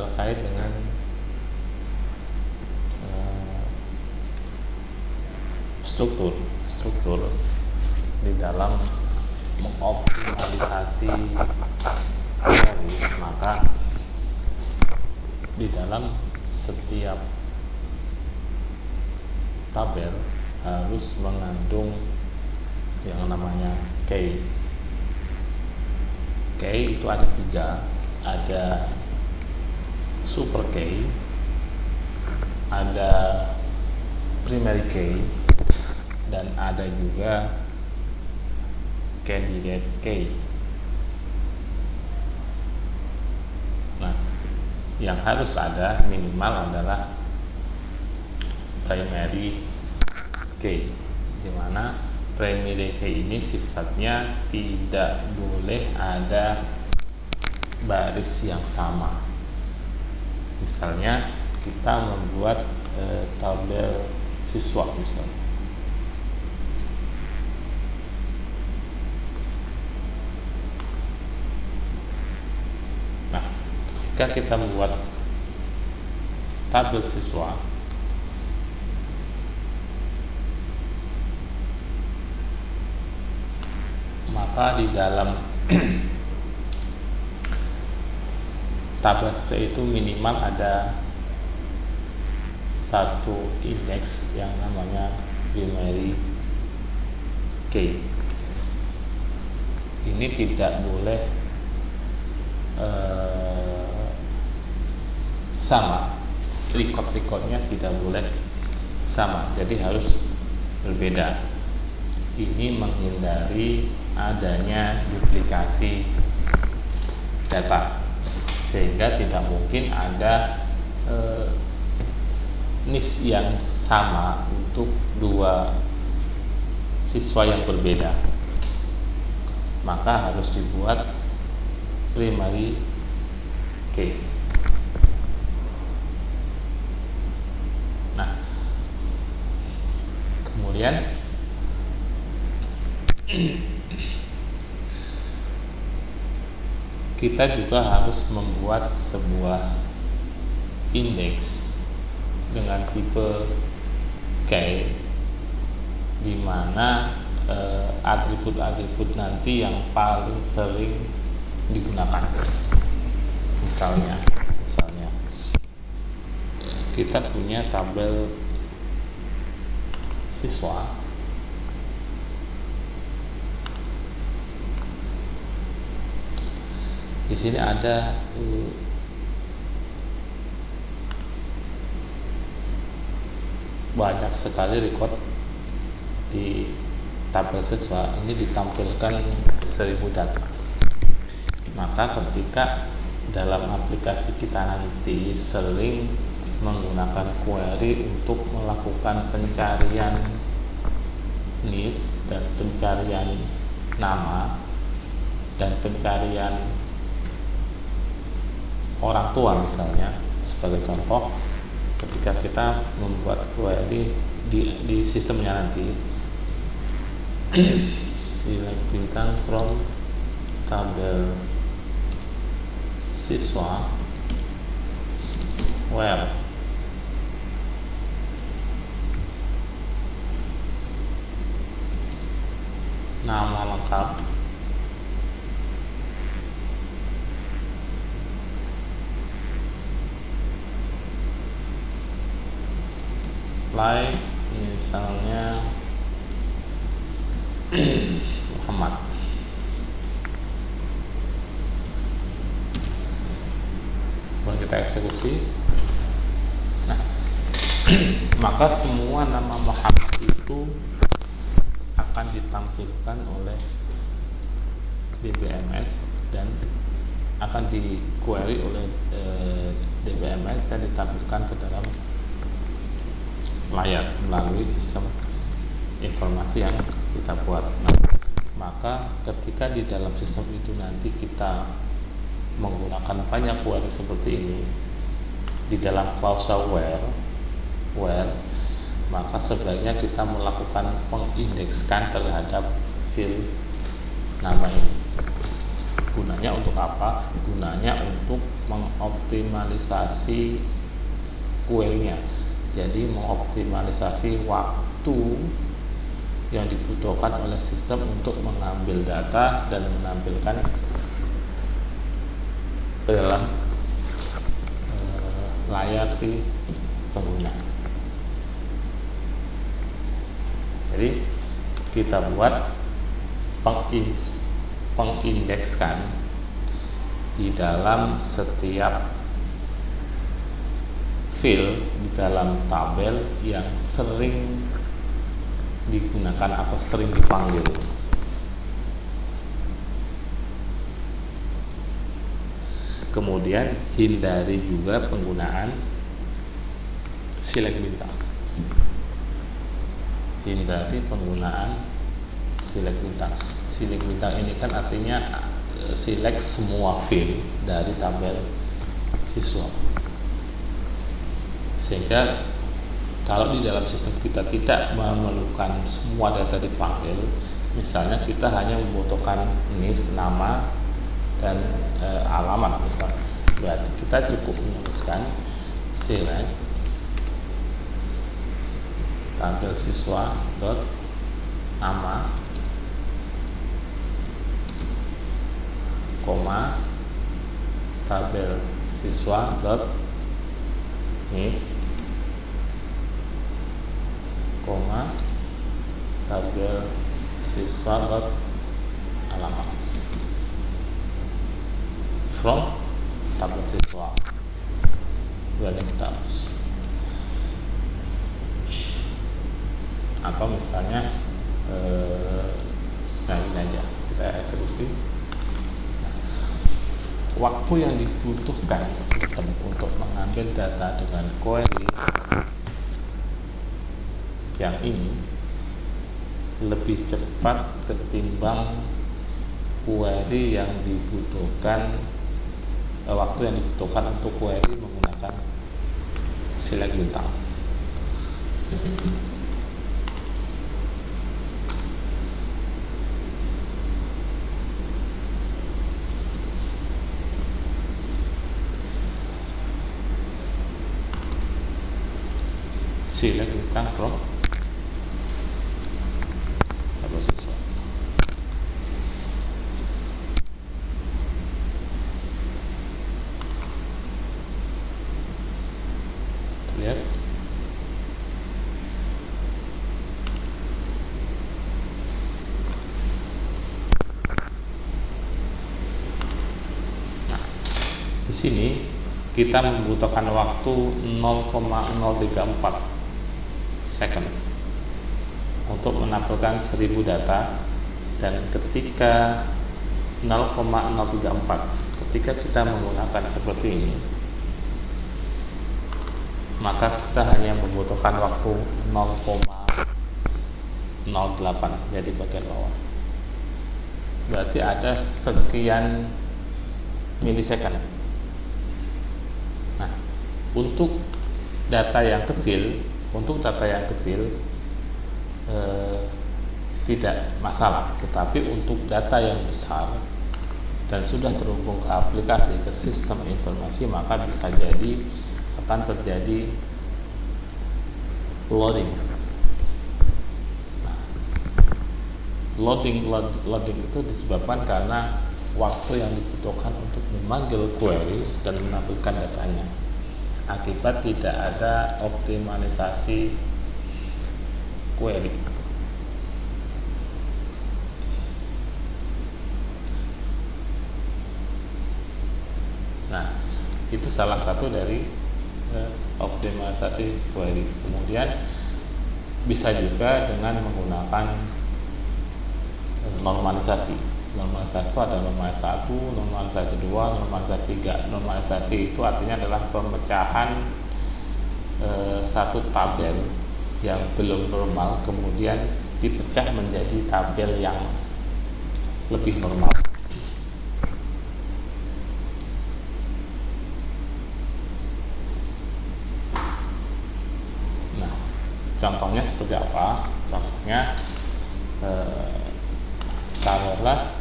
terkait dengan struktur di dalam mengoptimalisasi query. Maka di dalam setiap tabel harus mengandung yang namanya key. Key itu ada 3, ada super key, ada primary key, dan ada juga candidate key. Nah, yang harus ada minimal adalah primary key, di mana primary key ini sifatnya tidak boleh ada baris yang sama. Misalnya kita membuat tabel siswa misalnya. Nah, ketika kita membuat tabel siswa, maka di dalam tabel itu minimal ada satu indeks yang namanya primary key. Ini tidak boleh sama, record-recordnya tidak boleh sama, jadi harus berbeda. Ini menghindari adanya duplikasi data, sehingga tidak mungkin ada NIS yang sama untuk dua siswa yang berbeda. Maka harus dibuat primary key. Nah, kemudian kita juga harus membuat sebuah indeks dengan tipe key, di mana atribut-atribut nanti yang paling sering digunakan. Misalnya kita punya tabel siswa. Di sini ada banyak sekali record di tabel siswa. Ini ditampilkan 1000 data. Maka ketika dalam aplikasi kita nanti sering menggunakan query untuk melakukan pencarian NIS dan pencarian nama dan pencarian orang tua misalnya, sebagai contoh, ketika kita membuat query di sistemnya nanti, select bintang from tabel siswa where nama lengkap, like misalnya Muhammad. Kemudian kita eksekusi. Nah, maka semua nama Muhammad itu akan ditampilkan oleh DBMS dan akan di query oleh DBMS dan ditampilkan ke dalam layar melalui sistem informasi yang kita buat. Nah, maka ketika di dalam sistem itu nanti kita menggunakan banyak query seperti ini di dalam klausa where, maka sebaiknya kita melakukan pengindekskan terhadap field nama ini. Gunanya gunanya untuk apa? Gunanya untuk mengoptimalisasi query-nya. Jadi mengoptimalisasi waktu yang dibutuhkan oleh sistem untuk mengambil data dan menampilkan ke dalam layar si pengguna. Jadi kita buat pengindekskan di dalam setiap field di dalam tabel yang sering digunakan atau sering dipanggil. Kemudian hindari juga penggunaan select bintang. Hindari penggunaan select bintang. Select bintang ini kan artinya select semua field dari tabel siswa. Sehingga kalau di dalam sistem kita tidak memerlukan semua data dipanggil, misalnya kita hanya membutuhkan NIS, nama, dan alamat misalnya, berarti kita cukup menuliskan select tabel siswa dot nama, koma, tabel siswa dot NIS, koma, tabel siswa dot alamat from tabel siswa. Berarti kita harus, atau misalnya ini aja kita eksekusi. Waktu yang dibutuhkan sistem untuk mengambil data dengan query yang ini lebih cepat ketimbang query yang dibutuhkan, waktu yang dibutuhkan untuk query menggunakan select bintang. Select bintang from tabel siswa. Lihat, nah di sini kita membutuhkan waktu 0,034 second untuk menampilkan 1000 data, dan ketika 0,034 ketika kita menggunakan seperti ini, maka kita hanya membutuhkan waktu 0,08 jadi bagian bawah, berarti ada sekian milisecond. Nah, untuk data yang kecil tidak masalah, tetapi untuk data yang besar dan sudah terhubung ke aplikasi, ke sistem informasi, maka bisa jadi akan terjadi loading. Nah, loading itu disebabkan karena waktu yang dibutuhkan untuk memanggil query dan menampilkan datanya akibat tidak ada optimalisasi query. Nah, itu salah satu dari optimalisasi query. Kemudian bisa juga dengan menggunakan normalisasi. Normalisasi itu ada normalisasi 1, normalisasi 2, normalisasi 3. Normalisasi itu artinya adalah pemecahan satu tabel yang belum normal kemudian dipecah menjadi tabel yang lebih normal. Nah, contohnya seperti apa? Contohnya taruhlah